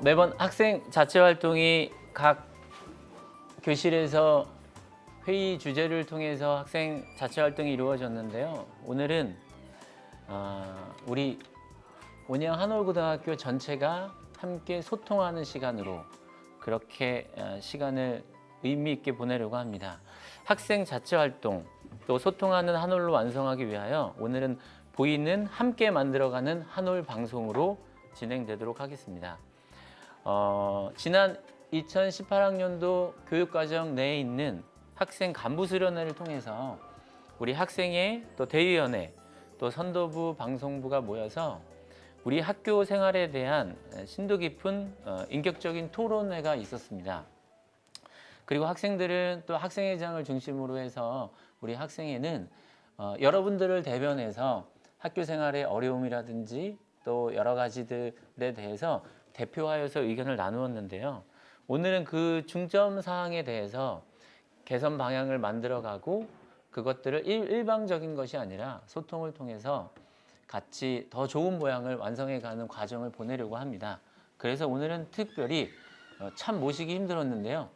매번 학생 자체 활동이 각 교실에서 회의 주제를 통해서 학생 자체 활동이 이루어졌는데요. 오늘은 우리 온양 한올고등학교 전체가 함께 소통하는 시간으로 그렇게 시간을 의미 있게 보내려고 합니다. 학생 자체 활동 또 소통하는 한올로 완성하기 위하여 오늘은 보이는 함께 만들어가는 한올 방송으로 진행되도록 하겠습니다. 지난 2018학년도 교육과정 내에 있는 학생 간부 수련회를 통해서 우리 학생회 또 대의원회 또 선도부 방송부가 모여서 우리 학교 생활에 대한 심도 깊은 인격적인 토론회가 있었습니다. 그리고 학생들은 또 학생회장을 중심으로 해서 우리 학생회는 여러분들을 대변해서 학교 생활의 어려움이라든지 또 여러 가지들에 대해서 대표하여서 의견을 나누었는데요. 오늘은 그 중점 사항에 대해서 개선 방향을 만들어가고 그것들을 일방적인 것이 아니라 소통을 통해서 같이 더 좋은 모양을 완성해가는 과정을 보내려고 합니다. 그래서 오늘은 특별히 참 모시기 힘들었는데요.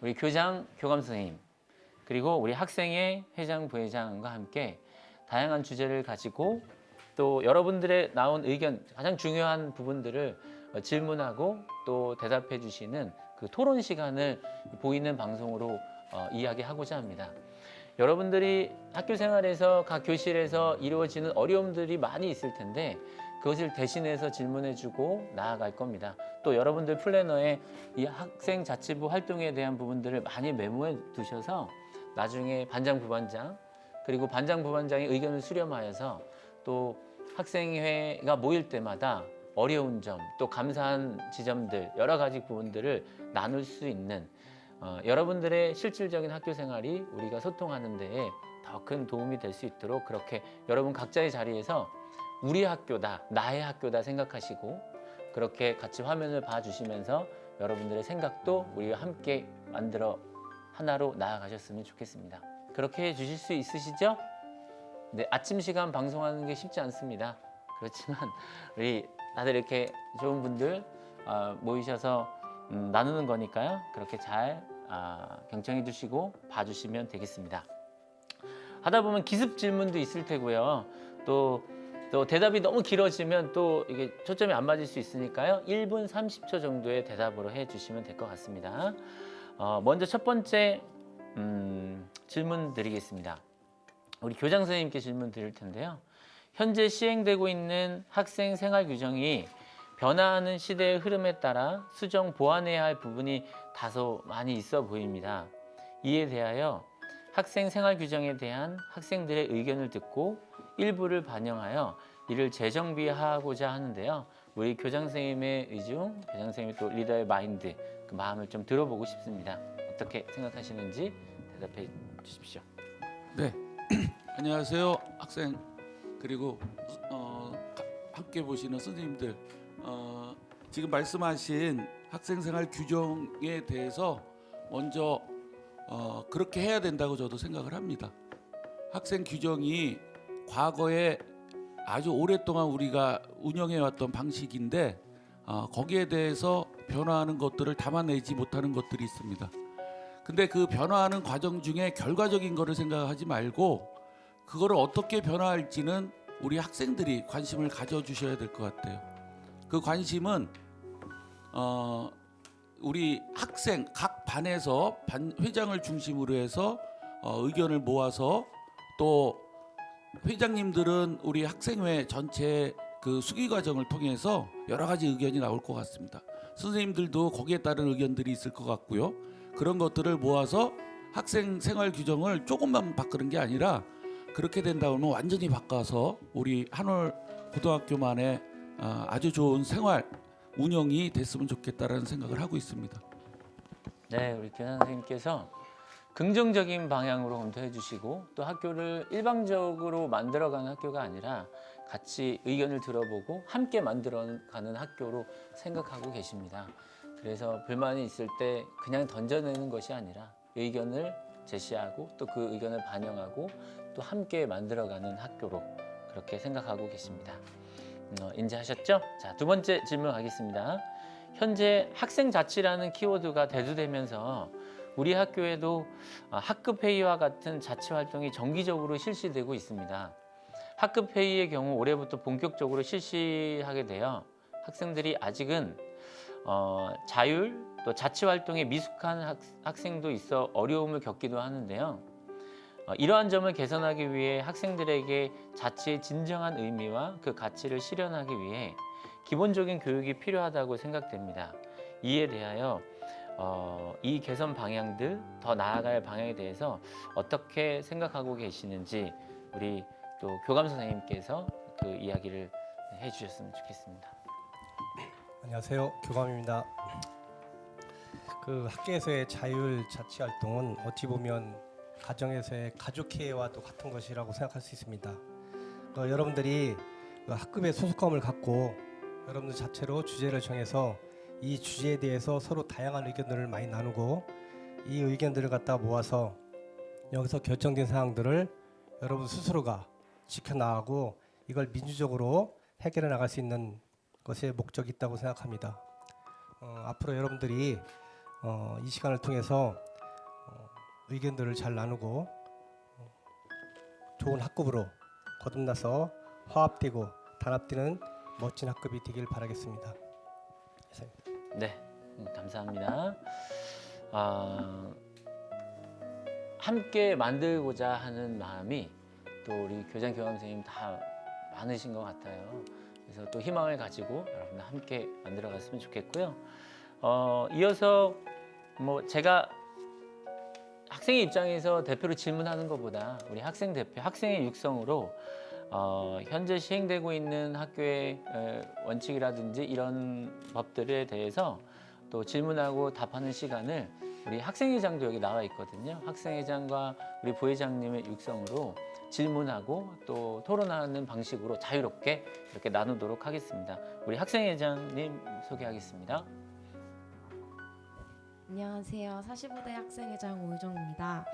우리 교장, 교감 선생님 그리고 우리 학생회 회장, 부회장과 함께 다양한 주제를 가지고 또 여러분들의 나온 의견 가장 중요한 부분들을 질문하고 또 대답해 주시는 그 토론 시간을 보이는 방송으로 이야기하고자 합니다. 여러분들이 학교 생활에서 각 교실에서 이루어지는 어려움들이 많이 있을 텐데 그것을 대신해서 질문해 주고 나아갈 겁니다. 또 여러분들 플래너에 이 학생 자치부 활동에 대한 부분들을 많이 메모해 두셔서 나중에 반장, 부반장 그리고 반장, 부반장의 의견을 수렴하여서 또 학생회가 모일 때마다 어려운 점, 또 감사한 지점들, 여러 가지 부분들을 나눌 수 있는 여러분들의 실질적인 학교 생활이 우리가 소통하는 데에 더 큰 도움이 될 수 있도록 그렇게 여러분 각자의 자리에서 우리 학교다, 나의 학교다 생각하시고 그렇게 같이 화면을 봐주시면서 여러분들의 생각도 우리와 함께 만들어 하나로 나아가셨으면 좋겠습니다. 그렇게 해주실 수 있으시죠? 네, 아침 시간 방송하는 게 쉽지 않습니다. 그렇지만 우리 다들 이렇게 좋은 분들 모이셔서 나누는 거니까요. 그렇게 잘 경청해 주시고 봐주시면 되겠습니다. 하다 보면 기습 질문도 있을 테고요. 또 대답이 너무 길어지면 또 이게 초점이 안 맞을 수 있으니까요. 1분 30초 정도의 대답으로 해주시면 될 것 같습니다. 먼저 첫 번째 질문 드리겠습니다. 우리 교장 선생님께 질문 드릴 텐데요. 현재 시행되고 있는 학생 생활 규정이 변화하는 시대의 흐름에 따라 수정 보완해야 할 부분이 다소 많이 있어 보입니다. 이에 대하여 학생 생활 규정에 대한 학생들의 의견을 듣고 일부를 반영하여 이를 재정비하고자 하는데요. 우리 교장 선생님의 의중, 교장 선생님의 또 리더의 마인드, 그 마음을 좀 들어보고 싶습니다. 어떻게 생각하시는지 대답해 주십시오. 네, 안녕하세요 학생 그리고 함께 보시는 선생님들. 지금 말씀하신 학생생활 규정에 대해서 먼저 그렇게 해야 된다고 저도 생각을 합니다. 학생 규정이 과거에 아주 오랫동안 우리가 운영해왔던 방식인데 거기에 대해서 변화하는 것들을 담아내지 못하는 것들이 있습니다. 근데 그 변화하는 과정 중에 결과적인 거를 생각하지 말고 그거를 어떻게 변화할지는 우리 학생들이 관심을 가져주셔야 될 것 같아요. 그 관심은 우리 학생 각 반에서 반 회장을 중심으로 해서 의견을 모아서 또 회장님들은 우리 학생회 전체 그 수기 과정을 통해서 여러 가지 의견이 나올 것 같습니다. 선생님들도 거기에 따른 의견들이 있을 것 같고요. 그런 것들을 모아서 학생 생활 규정을 조금만 바꾸는 게 아니라 그렇게 된다면 완전히 바꿔서 우리 한올 고등학교만의 아주 좋은 생활 운영이 됐으면 좋겠다라는 생각을 하고 있습니다. 네, 우리 교장 선생님께서 긍정적인 방향으로 검토해 주시고 또 학교를 일방적으로 만들어가는 학교가 아니라 같이 의견을 들어보고 함께 만들어가는 학교로 생각하고 계십니다. 그래서 불만이 있을 때 그냥 던져내는 것이 아니라 의견을 제시하고 또 그 의견을 반영하고 또 함께 만들어가는 학교로 그렇게 생각하고 계십니다. 인지하셨죠? 자, 두 번째 질문 가겠습니다. 현재 학생 자치라는 키워드가 대두되면서 우리 학교에도 학급 회의와 같은 자치 활동이 정기적으로 실시되고 있습니다. 학급 회의의 경우 올해부터 본격적으로 실시하게 되어 학생들이 아직은 자율 또 자치 활동에 미숙한 학생도 있어 어려움을 겪기도 하는데요. 이러한 점을 개선하기 위해 학생들에게 자치의 진정한 의미와 그 가치를 실현하기 위해 기본적인 교육이 필요하다고 생각됩니다. 이에 대하여 이 개선 방향들, 더 나아갈 방향에 대해서 어떻게 생각하고 계시는지 우리 또 교감 선생님께서 그 이야기를 해주셨으면 좋겠습니다. 안녕하세요, 교감입니다. 그 학교에서의 자율 자치 활동은 어찌 보면 가정에서의 가족회와도 같은 것이라고 생각할 수 있습니다. 여러분들이 학급의 소속감을 갖고 여러분들 자체로 주제를 정해서 이 주제에 대해서 서로 다양한 의견들을 많이 나누고 이 의견들을 갖다 모아서 여기서 결정된 사항들을 여러분 스스로가 지켜나가고 이걸 민주적으로 해결해 나갈 수 있는 것에 목적이 있다고 생각합니다. 앞으로 여러분들이 이 시간을 통해서 의견들을 잘 나누고 좋은 학급으로 거듭나서 화합되고 단합되는 멋진 학급이 되길 바라겠습니다. 이상입니다. 네, 감사합니다. 함께 만들고자 하는 마음이 또 우리 교장 교감 선생님 다 많으신 것 같아요. 그래서 또 희망을 가지고 여러분 함께 만들어갔으면 좋겠고요. 이어서 뭐 제가 학생의 입장에서 대표로 질문하는 것보다 우리 학생 대표, 학생의 육성으로 현재 시행되고 있는 학교의 원칙이라든지 이런 법들에 대해서 또 질문하고 답하는 시간을 우리 학생회장도 여기 나와 있거든요. 학생회장과 우리 부회장님의 육성으로 질문하고 또 토론하는 방식으로 자유롭게 이렇게 나누도록 하겠습니다. 우리 학생회장님 소개하겠습니다. 안녕하세요. 45대 학생회장 오유정입니다.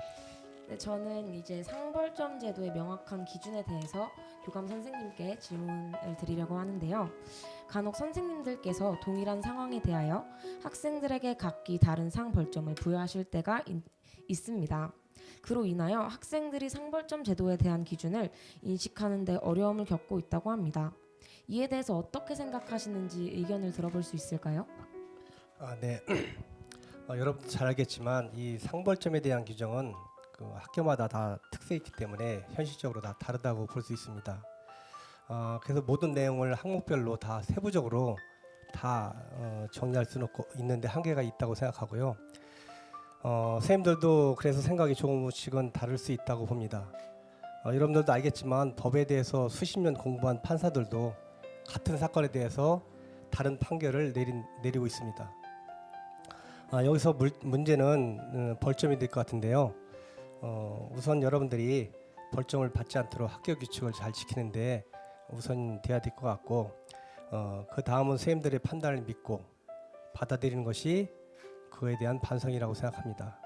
네, 저는 이제 상벌점 제도의 명확한 기준에 대해서 교감 선생님께 질문을 드리려고 하는데요. 간혹 선생님들께서 동일한 상황에 대하여 학생들에게 각기 다른 상벌점을 부여하실 때가 있습니다. 그로 인하여 학생들이 상벌점 제도에 대한 기준을 인식하는 데 어려움을 겪고 있다고 합니다. 이에 대해서 어떻게 생각하시는지 의견을 들어볼 수 있을까요? 네. 여러분도 잘 알겠지만 이 상벌점에 대한 규정은 그 학교마다 다 특색이 있기 때문에 현실적으로 다 다르다고 볼 수 있습니다. 그래서 모든 내용을 항목별로 다 세부적으로 다 정리할 수는 있는데 한계가 있다고 생각하고요. 선생님들도 그래서 생각이 조금씩은 다를 수 있다고 봅니다. 여러분들도 알겠지만 법에 대해서 수십 년 공부한 판사들도 같은 사건에 대해서 다른 판결을 내리고 있습니다. 여기서 문제는 벌점이 될 것 같은데요. 우선 여러분들이 벌점을 받지 않도록 학교 규칙을 잘 지키는데 우선 돼야 될 것 같고 그 다음은 선생님들의 판단을 믿고 받아들이는 것이 그에 대한 반성이라고 생각합니다.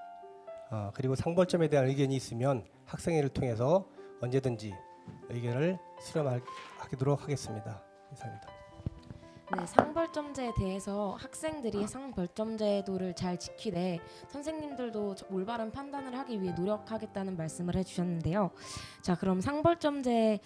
그리고 상벌점에 대한 의견이 있으면 학생회를 통해서 언제든지 의견을 수렴하도록 하겠습니다. 이상입니다. 네, 상벌점제에 대해서 학생들이 상벌점 제도를 잘 지키되 선생님들도 올바른 판단을 하기 위해 노력하겠다는 말씀을 해주셨는데요. 자, 그럼 상벌점제에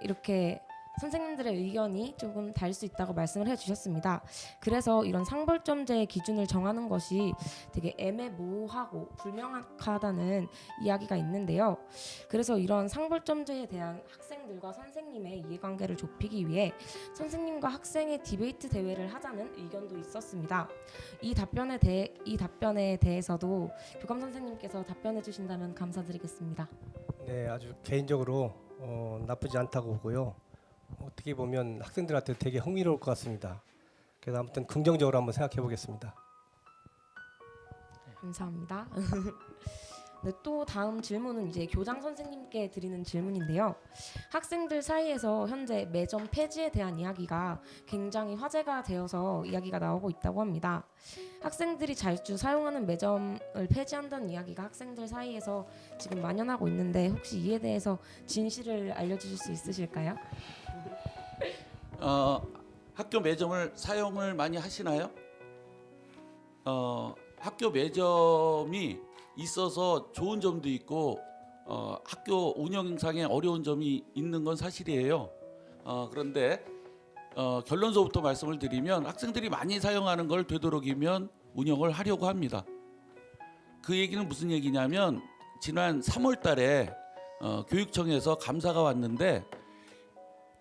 이렇게 선생님들의 의견이 조금 다를 수 있다고 말씀을 해주셨습니다. 그래서 이런 상벌점제의 기준을 정하는 것이 되게 애매모호하고 불명확하다는 이야기가 있는데요. 그래서 이런 상벌점제에 대한 학생들과 선생님의 이해관계를 좁히기 위해 선생님과 학생의 디베이트 대회를 하자는 의견도 있었습니다. 이 답변에 대해서도 교감 선생님께서 답변해 주신다면 감사드리겠습니다. 네, 아주 개인적으로 나쁘지 않다고 보고요. 어떻게 보면 학생들한테 되게 흥미로울 것 같습니다. 그래서 아무튼 긍정적으로 한번 생각해 보겠습니다. 감사합니다. 네, 또 다음 질문은 이제 교장 선생님께 드리는 질문인데요. 학생들 사이에서 현재 매점 폐지에 대한 이야기가 굉장히 화제가 되어서 이야기가 나오고 있다고 합니다. 학생들이 자주 사용하는 매점을 폐지한다는 이야기가 학생들 사이에서 지금 만연하고 있는데 혹시 이에 대해서 진실을 알려주실 수 있으실까요? 학교 매점을 사용을 많이 하시나요? 학교 매점이 있어서 좋은 점도 있고 학교 운영상에 어려운 점이 있는 건 사실이에요. 그런데 결론서부터 말씀을 드리면 학생들이 많이 사용하는 걸 되도록이면 운영을 하려고 합니다. 그 얘기는 무슨 얘기냐면 지난 3월 달에 교육청에서 감사가 왔는데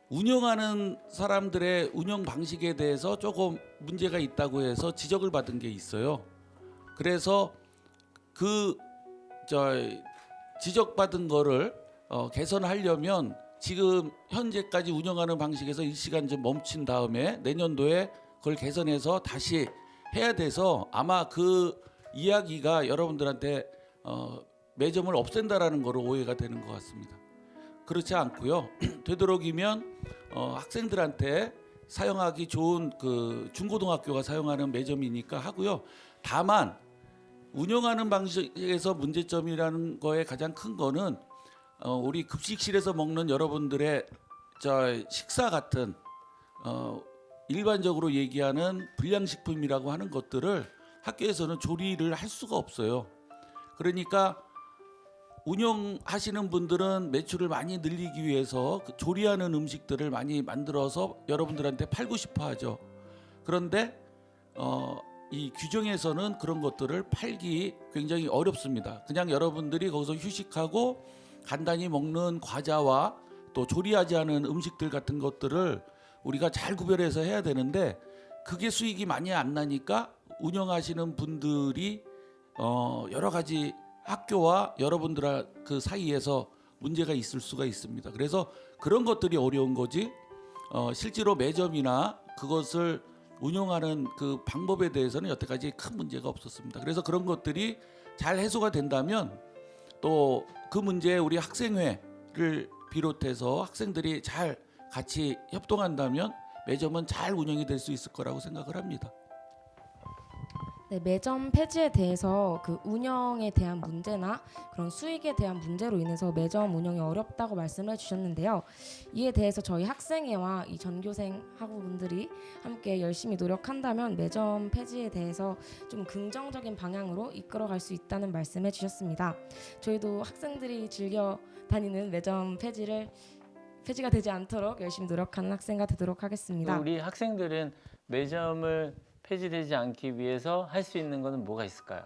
운영하는 사람들의 운영 방식에 대해서 조금 문제가 있다고 해서 지적을 받은 게 있어요. 그래서 지적받은 거를 개선하려면 지금 현재까지 운영하는 방식에서 일시간 좀 멈춘 다음에 내년도에 그걸 개선해서 다시 해야 돼서 아마 그 이야기가 여러분들한테 매점을 없앤다라는 거로 오해가 되는 것 같습니다. 그렇지 않고요. 되도록이면 학생들한테 사용하기 좋은 그 중고등학교가 사용하는 매점이니까 하고요. 다만 운영하는 방식에서 문제점이라는 거에 가장 큰 거는 우리 급식실에서 먹는 여러분들의 식사 같은 일반적으로 얘기하는 불량식품이라고 하는 것들을 학교에서는 조리를 할 수가 없어요. 그러니까 운영하시는 분들은 매출을 많이 늘리기 위해서 그 조리하는 음식들을 많이 만들어서 여러분들한테 팔고 싶어 하죠. 그런데 이 규정에서는 그런 것들을 팔기 굉장히 어렵습니다. 그냥 여러분들이 거기서 휴식하고 간단히 먹는 과자와 또 조리하지 않은 음식들 같은 것들을 우리가 잘 구별해서 해야 되는데 그게 수익이 많이 안 나니까 운영하시는 분들이 여러 가지 학교와 여러분들 그 사이에서 문제가 있을 수가 있습니다. 그래서 그런 것들이 어려운 거지 실제로 매점이나 그것을 운영하는 그 방법에 대해서는 여태까지 큰 문제가 없었습니다. 그래서 그런 것들이 잘 해소가 된다면 또 그 문제에 우리 학생회를 비롯해서 학생들이 잘 같이 협동한다면 매점은 잘 운영이 될 수 있을 거라고 생각을 합니다. 네, 매점 폐지에 대해서 그 운영에 대한 문제나 그런 수익에 대한 문제로 인해서 매점 운영이 어렵다고 말씀을 해주셨는데요. 이에 대해서 저희 학생회와 이 전교생 학우분들이 함께 열심히 노력한다면 매점 폐지에 대해서 좀 긍정적인 방향으로 이끌어갈 수 있다는 말씀해 주셨습니다. 저희도 학생들이 즐겨 다니는 매점 폐지가 되지 않도록 열심히 노력하는 학생가 되도록 하겠습니다. 우리 학생들은 매점을 폐지되지 않기 위해서 할 수 있는 것은 뭐가 있을까요?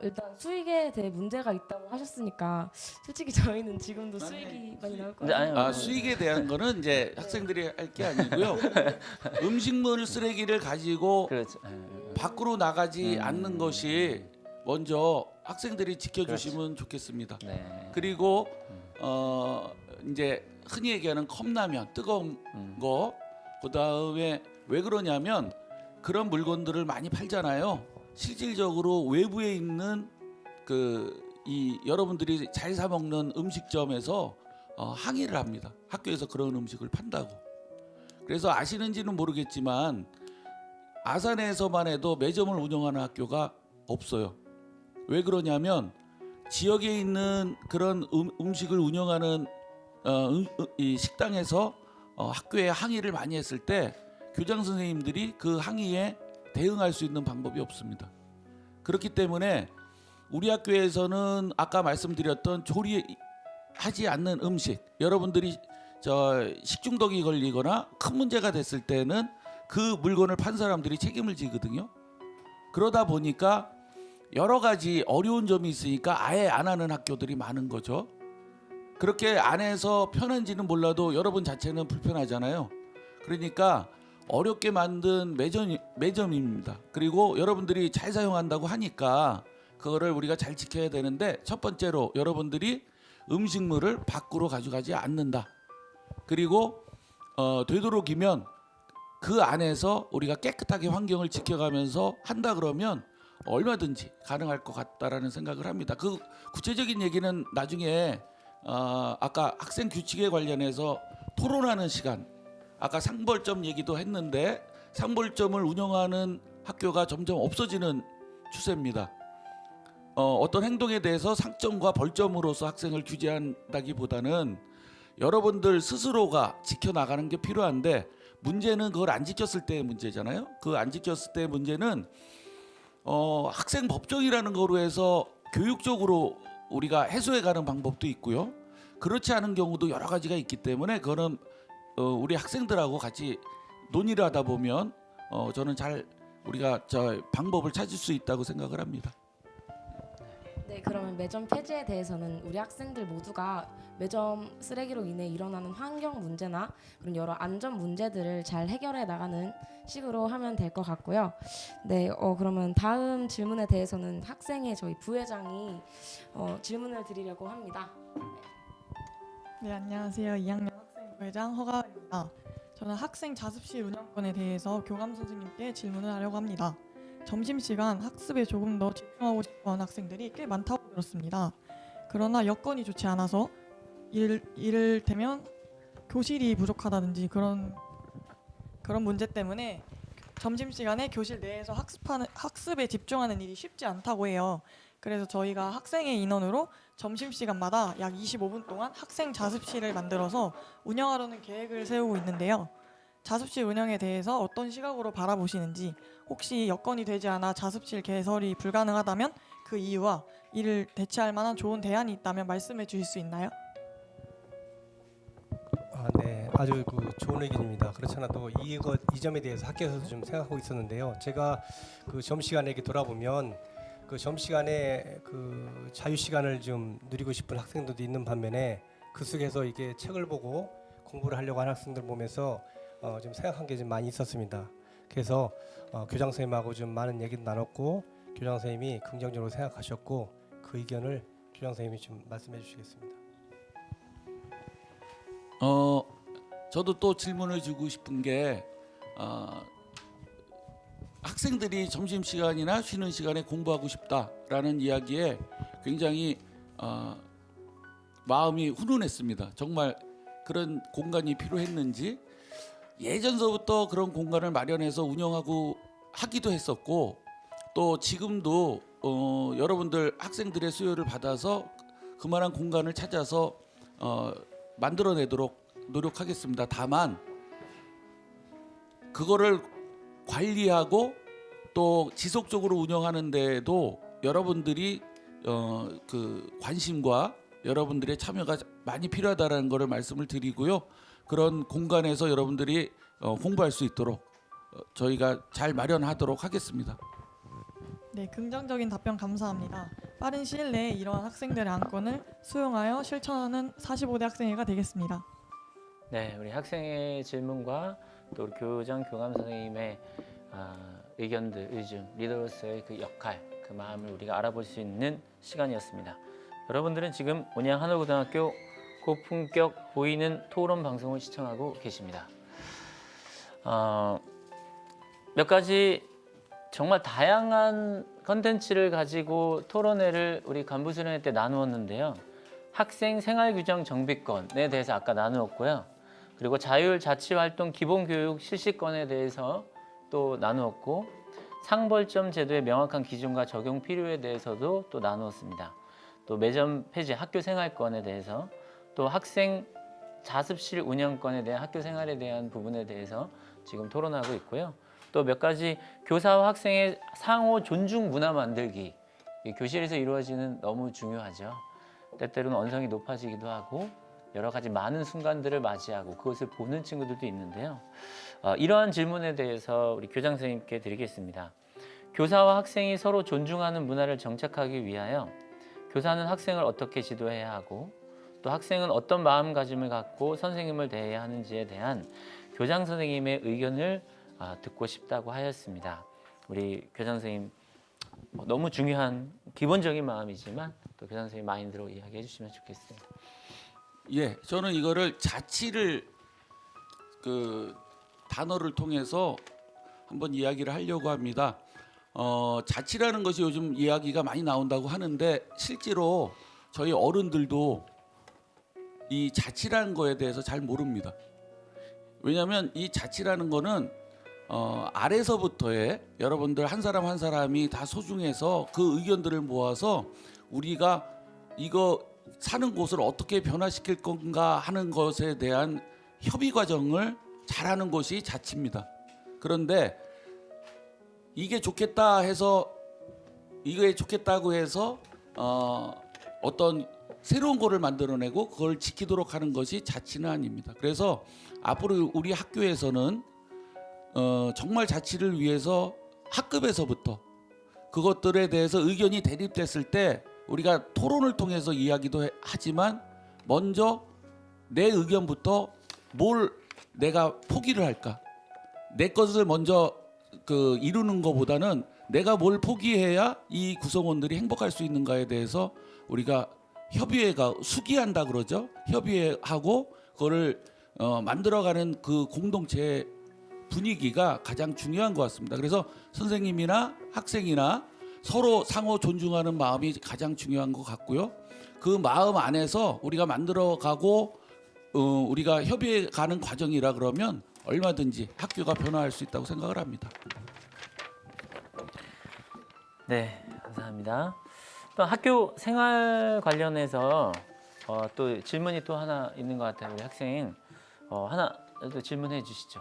일단 수익에 대해 문제가 있다고 하셨으니까 솔직히 저희는 지금도 수익이 많이 나올 거예요. 수익에 대한 거는 이제 학생들이 할 게 아니고요. 음식물 쓰레기를 가지고 그렇죠. 밖으로 나가지 않는 것이 먼저 학생들이 지켜주시면 그렇죠. 좋겠습니다. 네. 그리고 이제 흔히 얘기하는 컵라면 뜨거운 거 그다음에 왜 그러냐면 그런 물건들을 많이 팔잖아요. 실질적으로 외부에 있는 이 여러분들이 잘 사 먹는 음식점에서 항의를 합니다. 학교에서 그런 음식을 판다고. 그래서 아시는지는 모르겠지만 아산에서만 해도 매점을 운영하는 학교가 없어요. 왜 그러냐면 지역에 있는 그런 음식을 운영하는 이 식당에서 학교에 항의를 많이 했을 때 교장 선생님들이 그 항의에 대응할 수 있는 방법이 없습니다. 그렇기 때문에 우리 학교에서는 아까 말씀드렸던 조리하지 않는 음식, 여러분들이 식중독이 걸리거나 큰 문제가 됐을 때는 그 물건을 판 사람들이 책임을 지거든요. 그러다 보니까 여러 가지 어려운 점이 있으니까 아예 안 하는 학교들이 많은 거죠. 그렇게 안 해서 편한지는 몰라도 여러분 자체는 불편하잖아요. 그러니까 어렵게 만든 매점입니다. 그리고 여러분들이 잘 사용한다고 하니까 그거를 우리가 잘 지켜야 되는데 첫 번째로 여러분들이 음식물을 밖으로 가져가지 않는다. 그리고 되도록이면 그 안에서 우리가 깨끗하게 환경을 지켜가면서 한다 그러면 얼마든지 가능할 것 같다라는 생각을 합니다. 그 구체적인 얘기는 나중에 아까 학생 규칙에 관련해서 토론하는 시간, 아까 상벌점 얘기도 했는데 상벌점을 운영하는 학교가 점점 없어지는 추세입니다. 어떤 행동에 대해서 상점과 벌점으로서 학생을 규제한다기보다는 여러분들 스스로가 지켜나가는 게 필요한데 문제는 그걸 안 지켰을 때의 문제잖아요. 그 안 지켰을 때의 문제는 학생 법정이라는 거로 해서 교육적으로 우리가 해소해가는 방법도 있고요. 그렇지 않은 경우도 여러 가지가 있기 때문에 그거는 우리 학생들하고 같이 논의를 하다 보면 저는 잘 우리가 저 방법을 찾을 수 있다고 생각을 합니다. 네, 그러면 매점 폐지에 대해서는 우리 학생들 모두가 매점 쓰레기로 인해 일어나는 환경 문제나 그런 여러 안전 문제들을 잘 해결해 나가는 식으로 하면 될 것 같고요. 네, 그러면 다음 질문에 대해서는 학생의 저희 부회장이 질문을 드리려고 합니다. 네, 안녕하세요. 2학년 학생부회장 허가은입니다. 저는 학생 자습실 운영권에 대해서 교감 선생님께 질문을 하려고 합니다. 점심시간 학습에 조금 더 집중하고 싶어하는 학생들이 꽤 많다고 들었습니다. 그러나 여건이 좋지 않아서 이를테면 교실이 부족하다든지 그런 문제 때문에 점심시간에 교실 내에서 학습에 집중하는 일이 쉽지 않다고 해요. 그래서 저희가 학생의 인원으로 점심시간마다 약 25분 동안 학생 자습실을 만들어서 운영하려는 계획을 세우고 있는데요. 자습실 운영에 대해서 어떤 시각으로 바라보시는지, 혹시 여건이 되지 않아 자습실 개설이 불가능하다면 그 이유와 이를 대체할 만한 좋은 대안이 있다면 말씀해 주실 수 있나요? 네, 아주 좋은 의견입니다. 그렇잖아도 이 점에 대해서 학교에서도 좀 생각하고 있었는데요. 제가 그 점심시간에 이렇게 돌아보면 그 점심시간에 그 자유 시간을 좀 누리고 싶은 학생들도 있는 반면에 그 속에서 이게 책을 보고 공부를 하려고 하는 학생들 보면서 좀 생각한 게 좀 많이 있었습니다. 그래서 교장 선생님하고 좀 많은 얘기도 나눴고 교장 선생님이 긍정적으로 생각하셨고 그 의견을 교장 선생님이 좀 말씀해 주시겠습니다. 저도 또 질문을 주고 싶은 게 학생들이 점심시간이나 쉬는 시간에 공부하고 싶다라는 이야기에 굉장히 마음이 훈훈했습니다. 정말 그런 공간이 필요했는지 예전서부터 그런 공간을 마련해서 운영하고 하기도 했었고 또 지금도 여러분들 학생들의 수요를 받아서 그만한 공간을 찾아서 만들어내도록 노력하겠습니다. 다만 그거를 관리하고 또 지속적으로 운영하는 데에도 여러분들이 그 관심과 여러분들의 참여가 많이 필요하다라는 것을 말씀을 드리고요. 그런 공간에서 여러분들이 공부할 수 있도록 저희가 잘 마련하도록 하겠습니다. 네, 긍정적인 답변 감사합니다. 빠른 시일 내에 이러한 학생들의 안건을 수용하여 실천하는 45대 학생회가 되겠습니다. 네, 우리 학생의 질문과 또 우리 교장, 교감 선생님의 의견들, 요즘 리더로서의 그 역할, 그 마음을 우리가 알아볼 수 있는 시간이었습니다. 여러분들은 지금 온양 한올고등학교 고품격 보이는 토론 방송을 시청하고 계십니다. 몇 가지 정말 다양한 컨텐츠를 가지고 토론회를 우리 간부 수련회 때 나누었는데요. 학생 생활규정 정비권에 대해서 아까 나누었고요. 그리고 자율 자치활동 기본교육 실시권에 대해서 또 나누었고, 상벌점 제도의 명확한 기준과 적용 필요에 대해서도 또 나누었습니다. 또 매점 폐지 학교 생활권에 대해서, 또 학생 자습실 운영권에 대한 학교 생활에 대한 부분에 대해서 지금 토론하고 있고요. 또 몇 가지 교사와 학생의 상호 존중 문화 만들기, 교실에서 이루어지는 너무 중요하죠. 때때로는 언성이 높아지기도 하고 여러 가지 많은 순간들을 맞이하고 그것을 보는 친구들도 있는데요. 이러한 질문에 대해서 우리 교장 선생님께 드리겠습니다. 교사와 학생이 서로 존중하는 문화를 정착하기 위하여 교사는 학생을 어떻게 지도해야 하고 또 학생은 어떤 마음가짐을 갖고 선생님을 대해야 하는지에 대한 교장 선생님의 의견을 듣고 싶다고 하였습니다. 우리 교장 선생님, 너무 중요한 기본적인 마음이지만 또 교장 선생님 마인드로 이야기해 주시면 좋겠습니다. 예, 저는 이거를 자치를 그 단어를 통해서 한번 이야기를 하려고 합니다. 자치라는 것이 요즘 이야기가 많이 나온다고 하는데 실제로 저희 어른들도 이 자치라는 거에 대해서 잘 모릅니다. 왜냐하면 이 자치라는 거는 아래서부터의 여러분들 한 사람 한 사람이 다 소중해서 그 의견들을 모아서 우리가 이거 사는 곳을 어떻게 변화시킬 건가 하는 것에 대한 협의 과정을 잘하는 것이 자치입니다. 그런데 이게 좋겠다 해서 이게 좋겠다고 해서 어떤 새로운 거를 만들어내고 그걸 지키도록 하는 것이 자치는 아닙니다. 그래서 앞으로 우리 학교에서는 정말 자치를 위해서 학급에서부터 그것들에 대해서 의견이 대립됐을 때 우리가 토론을 통해서 이야기도 하지만 먼저 내 의견부터 뭘 내가 포기를 할까? 내 것을 먼저 이루는 것보다는 내가 뭘 포기해야 이 구성원들이 행복할 수 있는가에 대해서 우리가 협의회가 수기한다 그러죠. 협의회하고 그거를 만들어가는 그 공동체 분위기가 가장 중요한 것 같습니다. 그래서 선생님이나 학생이나 서로 상호 존중하는 마음이 가장 중요한 것 같고요. 그 마음 안에서 우리가 만들어가고 우리가 협의해 가는 과정이라 그러면 얼마든지 학교가 변화할 수 있다고 생각을 합니다. 네, 감사합니다. 또 학교 생활 관련해서 또 질문이 또 하나 있는 것 같아요. 우리 학생 하나 또 질문해 주시죠.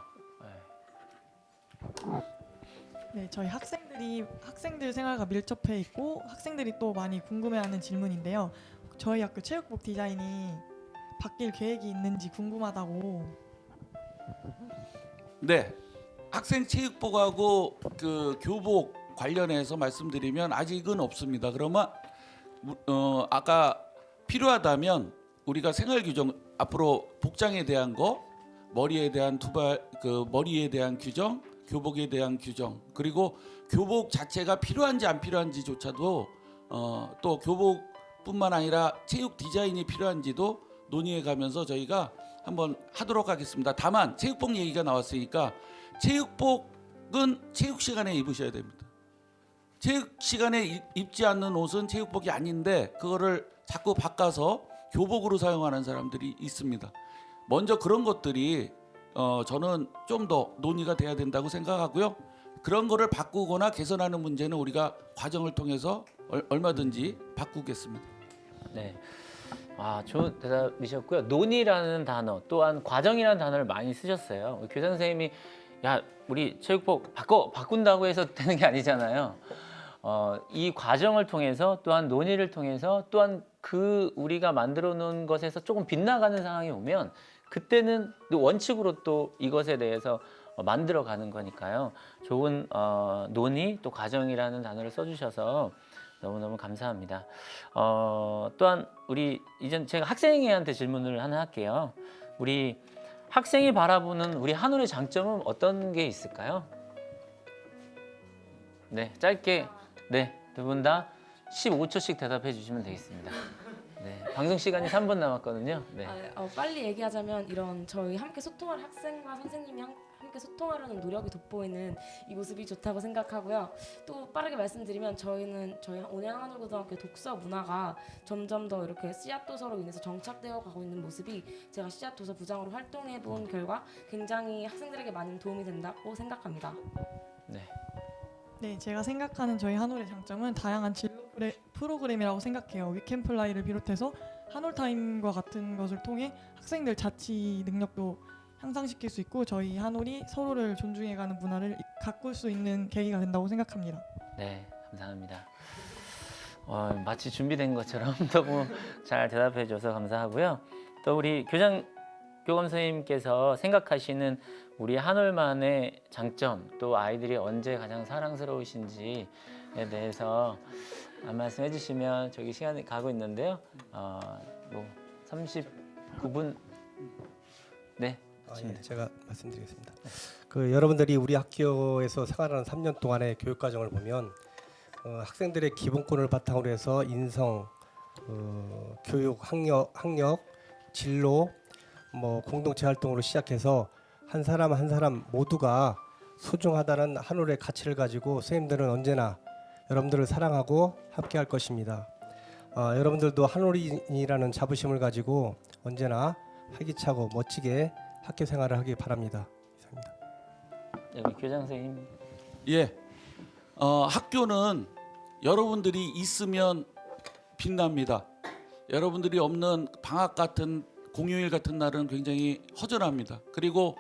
네, 저희 학생들 생활과 밀접해 있고 학생들이 또 많이 궁금해하는 질문인데요. 저희 학교 체육복 디자인이 바뀔 계획이 있는지 궁금하다고. 네, 학생 체육복하고 그 교복 관련해서 말씀드리면 아직은 없습니다. 그러면 아까 필요하다면 우리가 생활 규정 앞으로 복장에 대한 거, 머리에 대한 머리에 대한 규정, 교복에 대한 규정, 그리고 교복 자체가 필요한지 안 필요한지조차도 또 교복뿐만 아니라 체육 디자인이 필요한지도 논의해 가면서 저희가 한번 하도록 하겠습니다. 다만 체육복 얘기가 나왔으니까 체육복은 체육 시간에 입으셔야 됩니다. 체육 시간에 입지 않는 옷은 체육복이 아닌데 그거를 자꾸 바꿔서 교복으로 사용하는 사람들이 있습니다. 먼저 그런 것들이 저는 좀 더 논의가 돼야 된다고 생각하고요. 그런 거를 바꾸거나 개선하는 문제는 우리가 과정을 통해서 얼마든지 바꾸겠습니다. 네. 좋은 대답이셨고요. 논의라는 단어 또한 과정이라는 단어를 많이 쓰셨어요. 우리 교장 선생님이 야 우리 체육복 바꾼다고 해서 되는 게 아니잖아요. 이 과정을 통해서 또한 논의를 통해서 또한 그 우리가 만들어 놓은 것에서 조금 빗나가는 상황이 오면 그때는 또 원칙으로 또 이것에 대해서 만들어 가는 거니까요. 좋은 논의 또 과정이라는 단어를 써주셔서 너무너무 감사합니다. 또한 우리 이젠 제가 학생회한테 질문을 하나 할게요. 우리 학생이 바라보는 우리 한올의 장점은 어떤 게 있을까요? 네, 짧게 네, 두 분 다 15초씩 대답해 주시면 되겠습니다. 네, 방송 시간이 3분 남았거든요. 네. 빨리 얘기하자면 이런 저희 함께 소통할 학생과 선생님이 함께 소통하려는 노력이 돋보이는 이 모습이 좋다고 생각하고요. 또 빠르게 말씀드리면 저희 온양한올고등학교 독서 문화가 점점 더 이렇게 씨앗 도서로 인해서 정착되어 가고 있는 모습이 제가 씨앗 도서 부장으로 활동해 본 결과 굉장히 학생들에게 많은 도움이 된다고 생각합니다. 네. 네, 제가 생각하는 저희 한올의 장점은 다양한 진로 프로그램이라고 생각해요. 위켄플라이를 비롯해서 한올타임과 같은 것을 통해 학생들 자치 능력도 향상시킬 수 있고 저희 한올이 서로를 존중해가는 문화를 가꿀 수 있는 계기가 된다고 생각합니다. 네, 감사합니다. 마치 준비된 것처럼 너무 잘 대답해줘서 감사하고요. 또 우리 교감 선생님께서 생각하시는 우리 한올만의 장점, 또 아이들이 언제 가장 사랑스러우신지에 대해서 한 말씀 해주시면 저기 시간이 가고 있는데요. 39분 네. 예, 제가 말씀드리겠습니다. 여러분들이 우리 학교에서 생활하는 3년 동안의 교육 과정을 보면 학생들의 기본권을 바탕으로 해서 인성, 교육, 학력, 진로, 공동체 활동으로 시작해서 한 사람 한 사람 모두가 소중하다는 한올의 가치를 가지고 선생님들은 언제나 여러분들을 사랑하고 함께할 것입니다. 여러분들도 한올이라는 자부심을 가지고 언제나 활기차고 멋지게 학교 생활을 하기 바랍니다. 이상입니다. 여기 교장 선생님. 예, 학교는 여러분들이 있으면 빛납니다. 여러분들이 없는 방학 같은 공휴일 같은 날은 굉장히 허전합니다. 그리고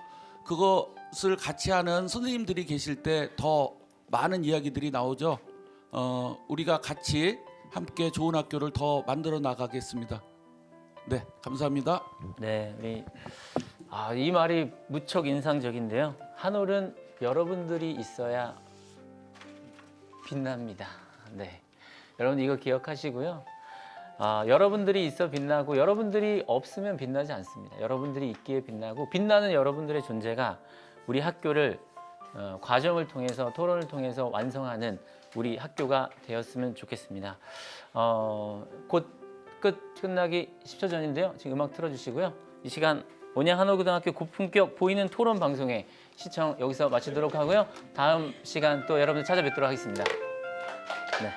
그것을 같이 하는 선생님들이 계실 때 더 많은 이야기들이 나오죠. 우리가 같이 함께 좋은 학교를 더 만들어 나가겠습니다. 네, 감사합니다. 네, 이 말이 무척 인상적인데요. 한올은 여러분들이 있어야 빛납니다. 네, 여러분 이거 기억하시고요. 여러분들이 있어 빛나고 여러분들이 없으면 빛나지 않습니다. 여러분들이 있기에 빛나고 빛나는 여러분들의 존재가 우리 학교를 과정을 통해서 토론을 통해서 완성하는 우리 학교가 되었으면 좋겠습니다. 곧 끝나기 10초 전인데요. 지금 음악 틀어주시고요. 이 시간 온양 한올고등학교 고품격 보이는 토론 방송의 시청 여기서 마치도록 하고요. 다음 시간 또 여러분들 찾아뵙도록 하겠습니다. 네.